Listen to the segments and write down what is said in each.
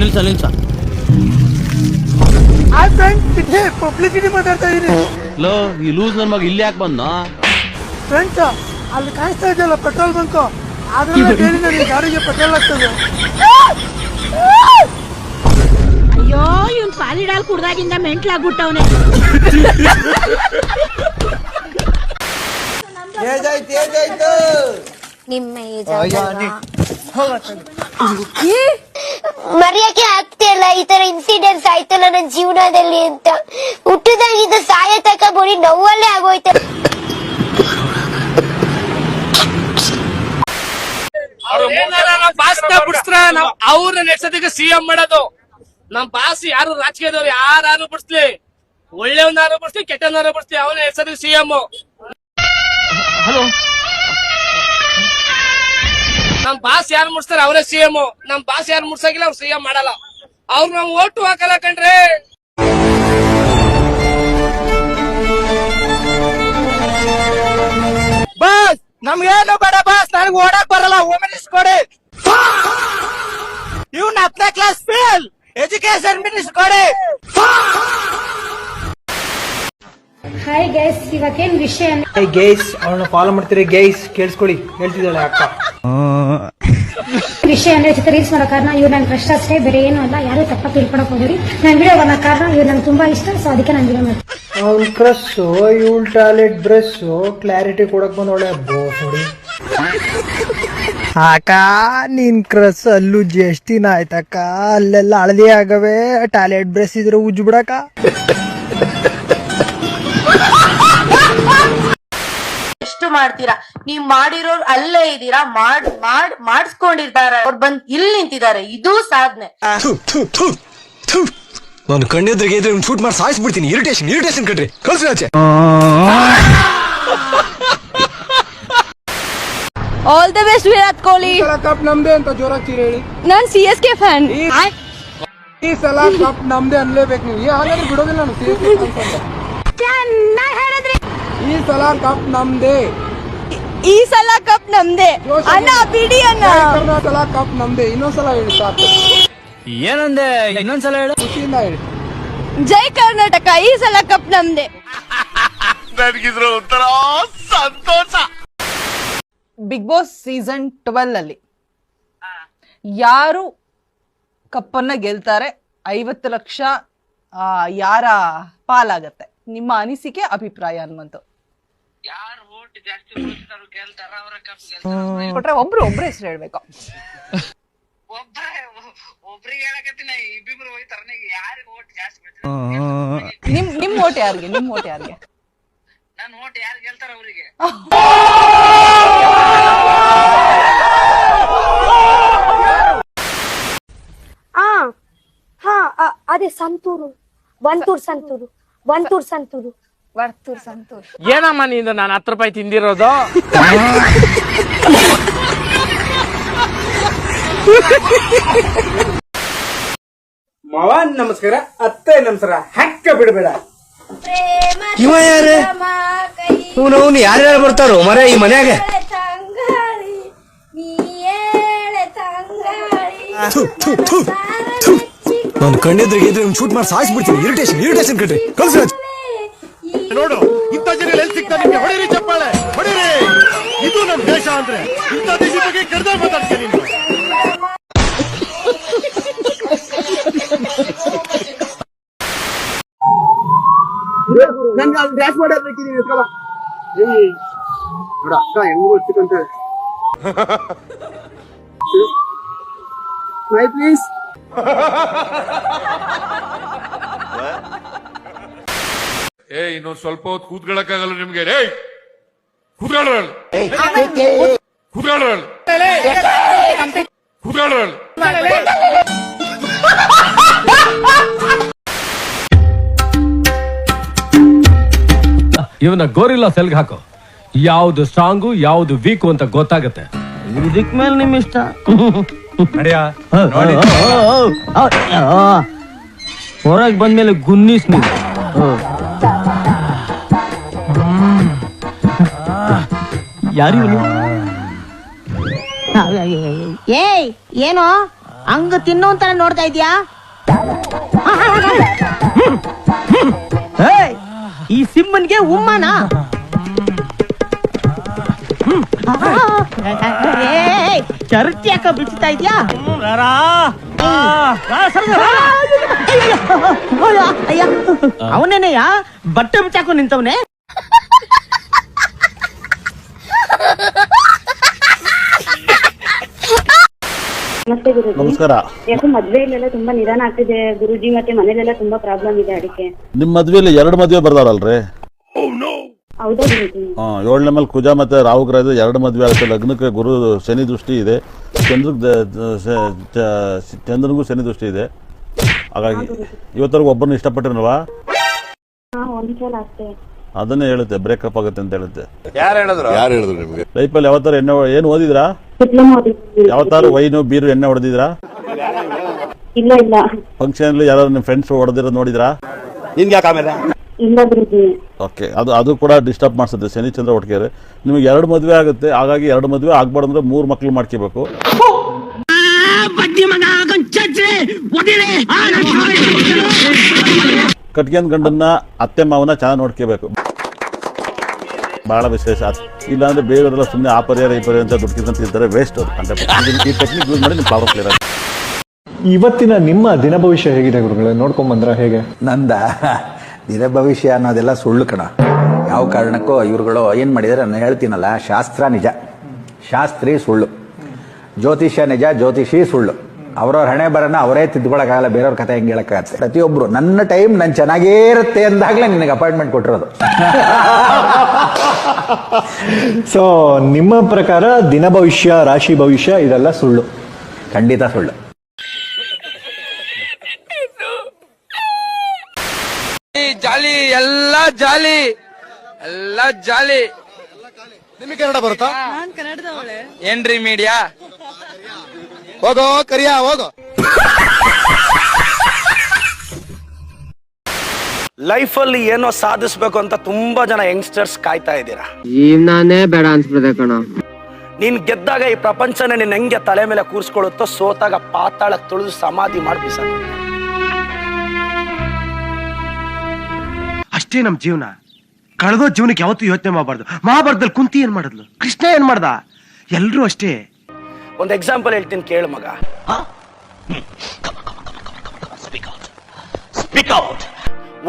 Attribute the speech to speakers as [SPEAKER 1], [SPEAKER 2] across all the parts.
[SPEAKER 1] ನಿಲ್ಸ
[SPEAKER 2] publicity ಮಾತಾಡ್ತಾ ಇದೀನಿ.
[SPEAKER 1] Low ಈ ಲೂಸ್ ನನ್ ಮಗ ಇಲ್ಲಿ ಯಾಕೆ ಬಂದ?
[SPEAKER 2] ಫ್ರೆಂಡ್ಸ್ ಅಲ್ಲಿ ಕಾಣಿಸ್ತಾ ಇದೆಯಲ್ಲ ಪೆಟ್ರೋಲ್ ಬಂಕ್, ಅದ್ರಲ್ಲಿ ಹೇಳಿ ನನಗೆ ಗಾಡಿಗೆ ಪೆಟ್ರೋಲ್ ಆಗ್ತದೆ.
[SPEAKER 3] ಅಯ್ಯೋ ಇವ್ನ್ ಪಾಲಿಡಾಲ್ ಕುಡ್ದಾಗಿಂದ ಮೆಂಟ್ಲಾಗ್ಬಿಟ್ಟವನೆ.
[SPEAKER 4] ನಿಮ್ಮ ಮರೆಯಕ್ಕೆ ಆಗ್ತಿಲ್ಲ ಈ ತರ ಇನ್ಸಿಡೆಂಟ್ಸ್ ಆಯ್ತಲ್ಲ ನನ್ನ ಜೀವನದಲ್ಲಿ ಅಂತ. ಹುಟ್ಟದಾಗಿದ್ದ ಸಾಯ ತಕ ಬರೀ ನೋವಲ್ಲೇ ಆಗೋಯ್ತು.
[SPEAKER 5] ಅವ್ರ ನೆಡ್ಸೋದಕ್ಕೆ ಸಿಎಂ ಮಾಡೋದು. ನಮ್ ಬಾಸ್ ಯಾರು ರಾಜಕೀಯದವ್ರು ಯಾರು ಬಿಡಿಸ್ಲಿ, ಒಳ್ಳೆಯವನಾರು ಬಿಡಿಸ್ಲಿ ಕೆಟ್ಟವನಾರು ಬಿಡಿಸ್ಲಿ, ಅವನ ನೆಡ್ಸೋದಕ್ಕೆ ಸಿಎಂ. ನಮ್ ಬಾಸ್ ಯಾರು ಮುಡ್ಸ್ತಾರೆ ಅವರೇ ಸಿಎಂ. ನಮ್ ಬಾಸ್ ಯಾರು ಮುಡ್ಸಾಗಿಲ್ಲ ಅವ್ರು ಸಿಎಂ ಮಾಡಲ್ಲ. ಅವ್ರು ನಾವು ಓಟು ಹಾಕಲ್ಲ ಕಣ್ರಿ.
[SPEAKER 2] ಬಾಸ್ ನಮ್ಗೇನು ಬೇಡ ಬಾಸ್, ನನಗೆ ಓಡಕ್ ಬರಲ್ಲ. ವುಮೆನ್ಸ್ ಕೊಡಿ. ಇವ್ನ 10ನೇ ಕ್ಲಾಸ್ ಫೇಲ್, ಎಜುಕೇಶನ್ ಮಿನಿಸ್ಟರ್ ಕೊಡಿ.
[SPEAKER 6] ಹಾಯ್ ಗೈಸ್, ಇವತ್ತೇನ್ ವಿಷಯ?
[SPEAKER 2] ಗೈಸ್ ಅವಳನ್ನ ಫಾಲೋ ಮಾಡ್ತೀರಿ ಗೈಸ್, ಕೇಳಿಸ್ಕೊಳ್ಳಿ ಹೇಳ್ತಿದ್ದಾಳೆ ಅಕ್ಕ.
[SPEAKER 6] ವಿಷಯ ಅಂದ್ರೆ ಜೊತೆ ರೀಲ್ಸ್ ಮಾಡೋ ಕಾರಣ ಇವ್ರು ನನ್ ಕ್ರಶ್ ಅಷ್ಟೇ, ಬೇರೆ ಏನು ಅಲ್ಲ. ಯಾರು ತಪ್ಪ ತಿಳ್ಕೊಳಕ್ ಹೋಗ್ರಿ. ನಾನ್ ವಿಡಿಯೋ ಮಾಡೋ ಕಾರಣ ಇವ್ರು ನಂಗೆ ತುಂಬಾ ಇಷ್ಟ, ಸೊ ಅದಕ್ಕೆ ನಾನು ವಿಡಿಯೋ ಮಾಡ್ತೀನಿ.
[SPEAKER 2] ಅವ್ನ ಕ್ರಶ್, ಇವಳ ಟಾಯ್ಲೆಟ್ ಬ್ರಷ್, ಕ್ಲಾರಿಟಿ ಕೊಡಕ್ ಬಂದವಳೆ ಬೋಸ್ ನೋಡಿ. ಅಕ್ಕ ನಿನ್ ಕ್ರಶ್ ಅಲ್ಲೂ ಜಷ್ಟಿನ ಆಯ್ತಕ್ಕ, ಅಲ್ಲೆಲ್ಲ ಹಳದಿ ಆಗವೆ. ಟಾಯ್ಲೆಟ್ ಬ್ರಷ್ ಇದ್ರೆ ಉಜ್ಜು ಬಿಡಕ.
[SPEAKER 7] ಎಷ್ಟು ಮಾಡ್ತೀರಾ ನೀವ್? ಮಾಡಿರೋರು ಅಲ್ಲೇ ಇದೀರಾ, ಮಾಡಿಸ್ಕೊಂಡಿರ್ತಾರ. ಅವ್ರು ಬಂದ್ ಇಲ್ಲಿ ನಿಂತಿದ್ದಾರೆ, ಇದು ಸಾಧನೆ.
[SPEAKER 8] ನಾನು ಕಣ್ಣೆದ್ರಿಗೆ ಇದ್ರೆ ಶೂಟ್ ಮಾಡಿ ಸಾಯಿಸ್ಬಿಡ್ತೀನಿ. ಇರಿಟೇಷನ್ ಕಣ್ರಿ, ಕಳ್ಸಿ ಆಚೆ.
[SPEAKER 3] All the best Virat Kohli.
[SPEAKER 2] Cup ನಮ್ದೇ ಅಂತ ಜೋರಾಗಿ ಹೇಳಿ.
[SPEAKER 3] ನಾನ್ CSK ಫ್ಯಾನ್.
[SPEAKER 2] ಈ ಸಲ ಕಪ್ ನಮ್ದೇ ಅನ್ಲೇಬೇಕು ನೀವು. ಹಾಗಾದ್ರೆ ಬಿಡೋದಿಲ್ಲ ನಾನು CSK ಅಂತ. ಈ ಸಲ ಕಪ್ ನಮ್ದೇ.
[SPEAKER 3] ಈ ಸಲ ಕಪ್ ನಮ್ದೇ ಅಣ್ಣ, ಬಿಡಿ ಅಣ್ಣ.
[SPEAKER 2] ಸಲ ಕಪ್ ನಮ್ದೇ. ಇನ್ನೊಂದ್ಸಲ ಹೇಳಿ ಸಾಕು.
[SPEAKER 1] ಏನಂದೆ? ಇನ್ನೊಂದ್ಸಲ ಹೇಳು.
[SPEAKER 2] ಖುಷಿಯಿಂದ ಹೇಳಿ.
[SPEAKER 3] ಜೈ ಕರ್ನಾಟಕ, ಈ ಸಲ ಕಪ್ ನಮ್ದೇ.
[SPEAKER 1] ನನಗಿದ್ರು ಒಂಥರ ಸಂತೋಷ.
[SPEAKER 9] ಬಿಗ್ ಬಾಸ್ ಸೀಸನ್ 12 ಅಲ್ಲಿ ಯಾರು ಕಪ್ಪನ್ನ ಗೆಲ್ತಾರೆ, 50 ಲಕ್ಷ ಯಾರ ಪಾಲಾಗತ್ತೆ? ನಿಮ್ಮ ಅನಿಸಿಕೆ, ಅಭಿಪ್ರಾಯ ಅನ್ನುವಂತ ಕೊಟ್ರೆ ಒಬ್ರು ಹೆಸರು ಹೇಳ್ಬೇಕು. ನಿಮ್ ಓಟ್ ಯಾರಿಗೆ?
[SPEAKER 5] ನಾನು ಓಟ್ ಯಾರು ಗೆಲ್ತಾರ ಅವರಿಗೆ.
[SPEAKER 4] ಅದೇ ಸಂತೂರು, ವರ್ತೂರ್ ಸಂತೂರು.
[SPEAKER 5] ಏನಮ್ಮ ನೀನು ನಾನು 10 ರೂಪಾಯಿ ತಿಂದಿರೋದು?
[SPEAKER 2] ಮಾವ ನಮಸ್ಕಾರ, ಅತ್ತೆ ನಮಸ್ಕಾರ. ಹಕ್ಕ ಬಿಡಬೇಡ.
[SPEAKER 8] ಇವ ಯಾರೇ? ಅವ್ನು ಯಾರ್ಯಾರು ಬರ್ತಾರೋ ಮರ ಈ ಮನ್ಯಾಗ? ನಾನು ಕಣ್ಣೆದ್ರಿಗೆ ಇದ್ರೆ ಶೂಟ್ ಮಾಡಿ ಸಾಯಿಸ್ಬಿಡ್ತೀನಿ. ಇರಿಟೇಷನ್ ಕಣ್ರಿ, ಕಳ್ಸಿ ಆಚೆ.
[SPEAKER 1] ನೋಡು ಇಂಥ ಜನ ಎಲ್ಲಿ ಸಿಗ್ತಾರೆ ನಿಮ್ಗೆ? ಹೊಡಿರಿ ಚಪ್ಪಾಳೆ, ಹೊಡಿರಿ. ಇದು ನಮ್ ದೇಶ ಅಂದ್ರೆ ಇಂಥ ದೇಶ ಬಗ್ಗೆ ಕರೆದ ಮಾತಾಡ್ತೀನಿ.
[SPEAKER 2] ನನ್ಗೆ ಅಲ್ಲಿ ಡ್ಯಾಶ್ ಮಾಡಿ ಹಾಕಿದೀನಿ. ನೋಡ ಅಕ್ಕ ಹೆಂಗು ಗೊತ್ತಿಕ್ಕಂತ. ಪ್ಲೀಸ್.
[SPEAKER 10] ಇನ್ನೊಂದು ಸ್ವಲ್ಪ ಹೊತ್ತು ಕೂತ್ಕೊಳ್ಳಕ್ಕಾಗಲ್ಲ ನಿಮ್ಗೆ? ರೇ ಕೂತ್ಕೊಳ್ಳ.
[SPEAKER 11] ಇವನ ಗೋರಿಲ್ಲಾ ಸೆಲ್ಗೆ ಹಾಕೋ. ಯಾವ್ದು ಸ್ಟ್ರಾಂಗು ಯಾವ್ದು ವೀಕು ಅಂತ ಗೊತ್ತಾಗತ್ತೆ.
[SPEAKER 1] ಇದಕ್ ಮೇಲೆ ನಿಮ್ ಇಷ್ಟ. ಹೊರಗ್ ಬಂದ್ಮೇಲೆ ಗುನ್ನಿಸ್ ನೀವು.
[SPEAKER 3] ಯಾರು ಏಯ್ ಏನೋ
[SPEAKER 7] ಹಂಗ ತಿನ್ನೋ ತರ ನೋಡ್ತಾ ಇದ್ಯಾ? ಈ ಸಿಮ್ಮನ್ಗೆ ಉಮ್ಮನ ಚರ್ಚಿ ಯಾಕ ಬಿಡ್ತಾ ಇದ್ಯಾ? ಅವನೇನೆಯ ಬಟ್ಟೆ ಬಿಚ್ಚಾಕೋ ನಿಂತವನೆ.
[SPEAKER 6] ನಮಸ್ತೆ ಗುರುಜಿ.
[SPEAKER 1] ನಮಸ್ಕಾರ.
[SPEAKER 6] ಯಾಕೋ ಮದ್ವೆಯಲ್ಲೆಲ್ಲ ತುಂಬಾ ನಿಧಾನ ಆಗ್ತಿದೆ ಗುರುಜಿ, ಮತ್ತೆ ಮನೇಲೆಲ್ಲ ತುಂಬಾ ಪ್ರಾಬ್ಲಮ್ ಇದೆ ಅದಕ್ಕೆ.
[SPEAKER 1] ನಿಮ್ ಮದ್ವೆಲಿ 2 ಮದ್ವೆ ಬರ್ದಾರಲ್ರಿ?
[SPEAKER 6] ಹೌದಾ ಗುರುಜಿ?
[SPEAKER 1] 7ನೇ ಮೇಲೆ ಕುಜ ಮತ್ತೆ ರಾಹುಗ್ರಹ ಇದೆ, 2 ಮದ್ವೆ ಆಗುತ್ತೆ. ಲಗ್ನಕ್ಕೆ ಗುರು ಶನಿ ದೃಷ್ಟಿ ಇದೆ, ಚಂದ್ರನಿಗೂ ಶನಿ ದೃಷ್ಟಿ ಇದೆ. ಹಾಗಾಗಿ ಇವತ್ತರೆಗೂ ಒಬ್ಬರನ್ನ ಇಷ್ಟಪಟ್ಟಿರಲ್ವಾ?
[SPEAKER 6] ಒಂದ್ಸಲ ಅಷ್ಟೇ.
[SPEAKER 1] ಅದನ್ನೇ ಹೇಳುತ್ತೆ ಬ್ರೇಕಪ್ ಆಗುತ್ತೆ ಅಂತ ಹೇಳುತ್ತೆ.
[SPEAKER 10] ಯಾರು ಹೇಳಿದ್ರು ನಿಮ್ಗೆ?
[SPEAKER 1] ಲೈಫಲ್ಲಿ ಯಾವತ್ತಾರು ಏನು ಓದಿದ್ರಾ?
[SPEAKER 6] ಡಿಪ್ಲೊಮಾ.
[SPEAKER 1] ಯಾವತ್ತಾರು ವೈನು ಬೀರು ಎಣ್ಣೆ ಹೊಡೆದಿದ್ರಾ?
[SPEAKER 6] ಇಲ್ಲ ಇಲ್ಲ.
[SPEAKER 1] ಫಂಕ್ಷನ್ ಅಲ್ಲಿ ಯಾರು ನಿಮ್ಮ ಫ್ರೆಂಡ್ಸ್ ಹೊಡೆದಿರೋದು ನೋಡಿದ್ರಾ?
[SPEAKER 10] ನಿನ್ಗೆ ಯಾಕೆ ಆಮೇಲೆ?
[SPEAKER 6] ಇಲ್ಲ ಗುರುಜಿ.
[SPEAKER 1] ಓಕೆ, ಅದು ಕೂಡ ಡಿಸ್ಟರ್ಬ್ ಮಾಡಿಸುತ್ತೆ ಶನಿ ಚಂದ್ರ ಒಟ್ಟಿಗೆ. ನಿಮಗೆ 2 ಮದುವೆ ಆಗುತ್ತೆ. ಹಾಗಾಗಿ 2 ಮದುವೆ ಆಗ್ಬಾರ್ದು ಅಂದ್ರೆ 3 ಮಕ್ಳು ಮಾಡ್ಕೋಬೇಕು. ಕಟ್ಗೆನ್ ಗಂಡನ್ನ ಅತ್ತೆ ಮಾವನ ಚೆನ್ನಾಗಿ ನೋಡ್ಕೋಬೇಕು, ಬಹಳ ವಿಶೇಷ. ಇಲ್ಲಾಂದ್ರೆ ಬೇರೆಯವರೆಲ್ಲ ಸುಮ್ಮನೆ ಆ ಪರಿಹಾರ ಈ ಪರಿಹಾರ ಅಂತ ದುಡ್ಡು ತಿಂತಾರೆ, ವೇಸ್ಟ್ ಅದು. ಈ ಟೆಕ್ನಿಕ್ ಯೂಸ್ ಮಾಡಿ ನಿಮ್ಮ ಪ್ರಾಬ್ಲಮ್ ಕ್ಲಿಯರ್ ಆಗುತ್ತೆ.
[SPEAKER 2] ಇವತ್ತಿನ ನಿಮ್ಮ ದಿನ ಭವಿಷ್ಯ ಹೇಗಿದೆ ಗುರುಗಳೇ? ನೋಡ್ಕೊಂಡ್ ಬಂದ್ರ ಹೇಗೆ?
[SPEAKER 12] ನಂದ ದಿನ ಭವಿಷ್ಯ ಅನ್ನೋದೆಲ್ಲ ಸುಳ್ಳು ಕಣ. ಯಾವ ಕಾರಣಕ್ಕೂ ಇವ್ರುಗಳು ಏನು ಮಾಡಿದರೆ ನಾನು ಹೇಳ್ತೀನಲ್ಲ, ಶಾಸ್ತ್ರ ನಿಜ, ಶಾಸ್ತ್ರಿ ಸುಳ್ಳು, ಜ್ಯೋತಿಷ್ಯ ನಿಜ, ಜ್ಯೋತಿಷಿ ಸುಳ್ಳು. ಅವ್ರವ್ರ ಹಣೆ ಬರನ ಅವರೇ ತಿದ್ದುಕೊಳಕ್ಕಾಗಲ್ಲ, ಬೇರೆಯವ್ರ ಕಥೆ ಹೆಂಗೆ ಹೇಳಕ್ಕಾಗತ್ತೆ? ಪ್ರತಿಯೊಬ್ರು ನನ್ನ ಟೈಮ್ ನಾನು ಚೆನ್ನಾಗೇ ಇರುತ್ತೆ ಅಂದಾಗಲೇ ನಿನಗೆ ಅಪಾಯಿಂಟ್ಮೆಂಟ್ ಕೊಟ್ಟಿರೋದು.
[SPEAKER 2] ಸೊ ನಿಮ್ಮ ಪ್ರಕಾರ ದಿನ ಭವಿಷ್ಯ, ರಾಶಿ ಭವಿಷ್ಯ ಇದೆಲ್ಲ ಸುಳ್ಳು?
[SPEAKER 12] ಖಂಡಿತ ಸುಳ್ಳು.
[SPEAKER 8] ಜಾಲಿ ಎಲ್ಲ ಜಾಲಿ, ಎಲ್ಲ ಜಾಲಿ.
[SPEAKER 1] ನಿಮಗೆ ಕನ್ನಡ ಬರುತ್ತಾ?
[SPEAKER 8] ಏನ್ರಿ ಮೀಡಿಯಾ?
[SPEAKER 1] ಹೋಗೋ ಕರಿಯಾ ಹೋಗೋ.
[SPEAKER 8] ಲೈಫಲ್ಲಿ ಏನೋ ಸಾಧಿಸ್ಬೇಕು ಅಂತ ತುಂಬಾ ಜನ ಯಂಗ್ಸ್ಟರ್ಸ್ ಕಾಯ್ತಾ ಇದ್ದೀರಾ.
[SPEAKER 7] ನಾನೇ ಬೇಡ ಅನ್ಸ್ಬಿಡ್ದೆ ಕಣ.
[SPEAKER 8] ನೀನ್ ಗೆದ್ದಾಗ ಈ ಪ್ರಪಂಚನೇ ನಿನ್ ಹೆಂಗೆ ತಲೆ ಮೇಲೆ ಕೂರ್ಸ್ಕೊಳ್ಳುತ್ತೋ, ಸೋತಾಗ ಪಾತಾಳ ತುಳಿದು ಸಮಾಧಿ ಮಾಡ್ಬಿಸ.
[SPEAKER 5] ಅಷ್ಟೇ ನಮ್ ಜೀವನ. ಕಳೆದೋ ಜೀವನಕ್ಕೆ ಯಾವತ್ತೂ ಯೋಚನೆ ಮಾಡಬಾರ್ದು. ಮಹಾಭಾರತದಲ್ಲಿ ಕುಂತಿ ಏನ್ ಮಾಡಿದ್ಲು, ಕೃಷ್ಣ ಏನ್ ಮಾಡ್ದ, ಎಲ್ರೂ ಅಷ್ಟೇ.
[SPEAKER 8] ಒಂದು ಎಕ್ಸಾಂಪಲ್ ಹೇಳ್ತೀನಿ ಕೇಳು ಮಗ.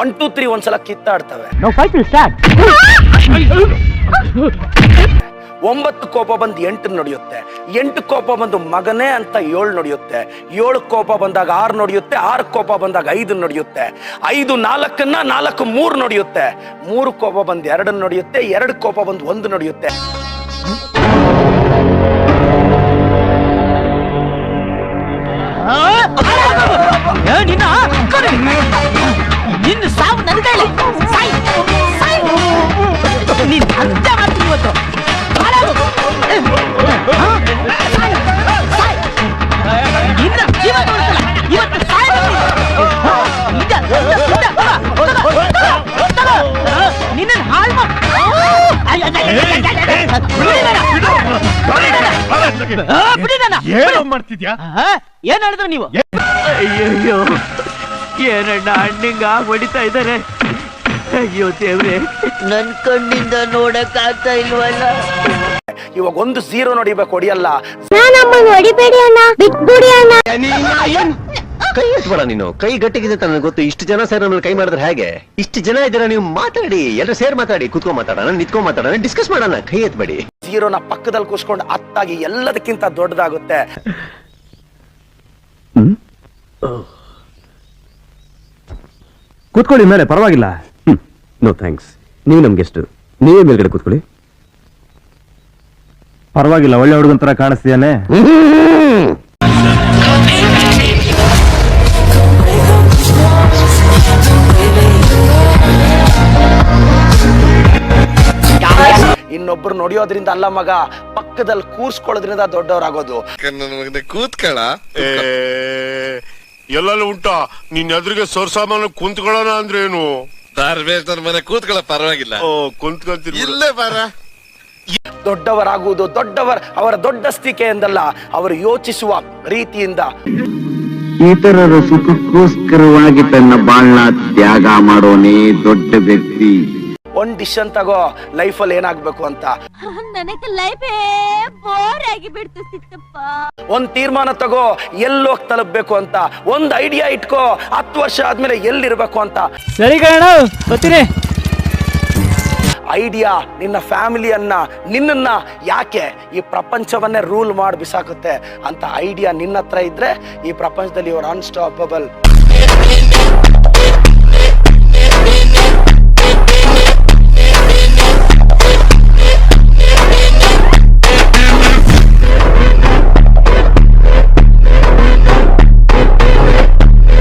[SPEAKER 8] 1 2 3 ಒಂದ್ಸಲ ಕಿತ್ತಾಡ್ತವೆ. 9 ಕೋಪ ಬಂದು 8 ನಡೆಯುತ್ತೆ, 8 ಕೋಪ ಬಂದು ಮಗನೇ ಅಂತ 7 ನಡೆಯುತ್ತೆ, 7 ಕೋಪ ಬಂದಾಗ 6 ನಡೆಯುತ್ತೆ, 6 ಕೋಪ ಬಂದಾಗ 5 ನಡೆಯುತ್ತೆ, 5 4ನ್ನ 4 3 ನಡೆಯುತ್ತೆ, 3 ಕೋಪ ಬಂದು 2 ನಡೆಯುತ್ತೆ, 2 ಕೋಪ ಬಂದು 1 ನಡೆಯುತ್ತೆ.
[SPEAKER 7] ನಿನ್ನ ಸಾವು ನನ್ನ ನೀನ್ ಅರ್ಥ ಮಾಡ್ತೀನಿ ಇವತ್ತು. ನಿನ್ನ ಹಾಳು
[SPEAKER 1] ಮಾಡ್ತಿದ್ಯಾ?
[SPEAKER 7] ಏನ್ ಹೇಳಿದ್ರು ನೀವು? ಅಯ್ಯೋ ಏನಣ್ಣ ಹಣ್ಣಿಂಗ ಹೊಡಿತಾ ಇದ್ದಾರೆ. ಅಯ್ಯೋ ದೇವ್ರೆ, ನನ್ ಕಣ್ಣಿಂದ ನೋಡಕ್ ಆಗ್ತಾ ಇಲ್ವಲ್ಲ.
[SPEAKER 8] ಇವಾಗ 1 0 ನೋಡಿಬೇಕು, ಹೊಡಿಯಲ್ಲ.
[SPEAKER 4] ಹೊಡಿಬೇಡಿ ಅಣ್ಣ, ಬಿಟ್ಬಿಡಿ ಅಣ್ಣ.
[SPEAKER 5] ಕೈ ಎತ್ಬೇಡ ನೀನು. ಕೈ ಗಟ್ಟಿಗಿದೆ ನನಗೆ ಗೊತ್ತು. ಇಷ್ಟು ಜನ ಸೇರಿ ನನ್ನ ಕೈ ಮಾಡಿದ್ರೆ ಹೇಗೆ? ಇಷ್ಟು ಜನ ಇದ್ದೀರಾ, ನೀವು ಮಾತಾಡಿ, ಎಲ್ಲರೂ ಸೇರ್ ಮಾತಾಡಿ, ಕುತ್ಕೊಂಡ್ ಮಾತಾಡೋಣ, ನಿಂತ್ಕೊಂಡ್ ಮಾತಾಡೋಣ, ಡಿಸ್ಕಸ್ ಮಾಡೋಣ. ಕೈ ಎತ್ಬೇಡಿ.
[SPEAKER 8] 0ನ ಪಕ್ಕದಲ್ಲಿ ಕೂಸ್ಕೊಂಡು ಅತ್ತಾಗಿ ಎಲ್ಲದಕ್ಕಿಂತ ದೊಡ್ಡದಾಗುತ್ತೆ.
[SPEAKER 5] ಕೂತ್ಕೊಳ್ಳಿ ಮೇಲೆ, ಪರವಾಗಿಲ್ಲ. ನೋ ಥ್ಯಾಂಕ್ಸ್, ನೀವು ನಮ್ಗೆ ಎಷ್ಟು, ನೀವೇ ಮೇಲ್ಗಡೆ ಕೂತ್ಕೊಳ್ಳಿ.
[SPEAKER 11] ಪರವಾಗಿಲ್ಲ, ಒಳ್ಳೆ ಹುಡುಗನ ತರ ಕಾಣಿಸ್ತೀಯಾನೆ.
[SPEAKER 8] ಇನ್ನೊಬ್ರು ನೋಡಿಯೋದ್ರಿಂದ ಅಲ್ಲ ಮಗ, ಪಕ್ಕದಲ್ಲಿ ಕೂರ್ಸ್ಕೊಳ್ಳೋದ್ರಿಂದ ದೊಡ್ಡವರಾಗೋದು.
[SPEAKER 10] ಕೂತ್ಕೊಳ್ಳ ಎಲ್ಲಾನು ಉಂಟಾ? ನಿನ್ ಎದುರಿಗೆ ಸೋರ್ಸಾಮಾನು ಕುಂತ್ಕೊಳ್ಳೋಣ ಅಂದ್ರೆ ಏನು? ಮನೆ ಕೂತ್ಕೊಳ್ಳ, ಪರವಾಗಿಲ್ಲ. ಕುಂತ್ಕೊಂತೀನಿ, ಇಲ್ಲೇ ಬಾರ.
[SPEAKER 8] ದೊಡ್ಡವರಾಗುವುದು ಅವರ ದೊಡ್ಡಸ್ತಿಕೆಯಿಂದಲ್ಲ, ಅವರು ಯೋಚಿಸುವ ರೀತಿಯಿಂದ.
[SPEAKER 13] ಇತರರ ಸುಖಕ್ಕೋಸ್ಕರವಾಗಿ ತನ್ನ ಬಾಳ್ನ ತ್ಯಾಗ ಮಾಡೋನೇ ದೊಡ್ಡ ವ್ಯಕ್ತಿ.
[SPEAKER 8] ಒಂದ್ ಡಿಸಿಷನ್ ತಗೋ ಲೈಫಲ್ಲಿ ಏನಾಗ್ಬೇಕು ಅಂತ.
[SPEAKER 3] ನನಗೆ ಲೈಫೇ ಬೋರ್ ಆಗಿ ಬಿಡ್ತು ಸಿಕ್ಕಪ್ಪ.
[SPEAKER 8] ಒಂದ್ ತೀರ್ಮಾನ ತಗೋ ಎಲ್ಲೋಗಿ ತಲುಪಬೇಕು ಅಂತ. ಒಂದ್ ಐಡಿಯಾ ಇಟ್ಕೋ 10 ವರ್ಷ ಆದ್ಮೇಲೆ ಎಲ್ಲಿರ್ಬೇಕು ಅಂತ.
[SPEAKER 2] ಸರಿ ಕಣ ಗೊತ್ತಿರಿ.
[SPEAKER 8] ಐಡಿಯಾ ನಿನ್ನ ಫ್ಯಾಮಿಲಿಯನ್ನ, ನಿನ್ನನ್ನ ಯಾಕೆ ಈ ಪ್ರಪಂಚವನ್ನೇ ರೂಲ್ ಮಾಡಿ ಬಿಸಾಕುತ್ತೆ ಅಂತ ಐಡಿಯಾ ನಿನ್ನ ಹತ್ರ ಇದ್ರೆ ಈ ಪ್ರಪಂಚದಲ್ಲಿ ಇವರು ಅನ್ಸ್ಟಾಪಬಲ್.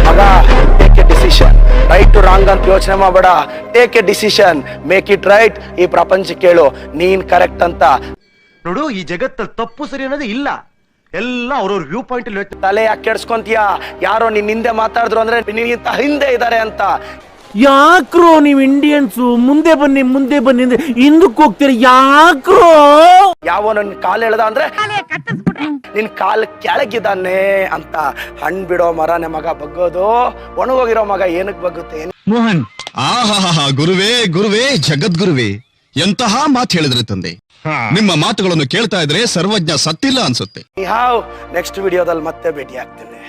[SPEAKER 8] ಮಗ, take a decision. Right to wrong ಅಂತ ಯೋಚನೆ ಮಾಡಬೇಡ. Take a decision, make it right. ಈ ಪ್ರಪಂಚಕ್ಕೆ ಹೇಳು ನೀನ್ ಕರೆಕ್ಟ್ ಅಂತ.
[SPEAKER 5] ನೋಡು, ಈ ಜಗತ್ತಲ್ಲಿ ತಪ್ಪು ಸರಿ ಅನ್ನೋದು ಇಲ್ಲ, ಎಲ್ಲ ಅವ್ರವ್ರ ವ್ಯೂ ಪಾಯಿಂಟ್ ಅಲ್ಲಿ.
[SPEAKER 8] ತಲೆ ಯಾಕೆ ಕೆಡ್ಸ್ಕೊಂತೀಯ? ಯಾರೋ ನಿನ್ ಹಿಂದೆ ಮಾತಾಡಿದ್ರು ಅಂದ್ರೆ ನಿನ್ಗಿಂತ ಹಿಂದೆ ಇದ್ದಾರೆ ಅಂತ.
[SPEAKER 2] ಯಾಕ್ರೋ ನೀವು ಇಂಡಿಯನ್ಸು ಮುಂದೆ ಬನ್ನಿ ಅಂದ್ರೆ ಹಿಂದಕ್ಕೆ ಹೋಗ್ತೀರಿ, ಯಾಕ್ರೋ?
[SPEAKER 8] ಯಾವ ನನ್ ಕಾಲ್ ಎಳ್ದ ಅಂದ್ರೆ ನಿನ್ ಕಾಲ್ ಕೆಳಗಿದ್ದಾನೆ ಅಂತ. ಹಣ್ ಬಿಡೋ ಮರನೇ ಮಗ ಬಗ್ಗೋದು, ಒಣಗೋಗಿರೋ ಮಗ ಏನಕ್ ಬಗ್ಗುತ್ತೆ?
[SPEAKER 13] ಮೋಹನ್, ಆಹಾ ಗುರುವೇ ಗುರುವೇ ಜಗದ್ಗುರುವೇ, ಎಂತಹ ಮಾತು ಹೇಳಿದ್ರೆ ತಂದೆ. ನಿಮ್ಮ ಮಾತುಗಳನ್ನು ಕೇಳ್ತಾ ಇದ್ರೆ ಸರ್ವಜ್ಞ ಸತ್ತಿಲ್ಲ ಅನ್ಸುತ್ತೆ.
[SPEAKER 8] ನೆಕ್ಸ್ಟ್ ವಿಡಿಯೋದಲ್ಲಿ ಮತ್ತೆ ಭೇಟಿ ಆಗ್ತೇನೆ.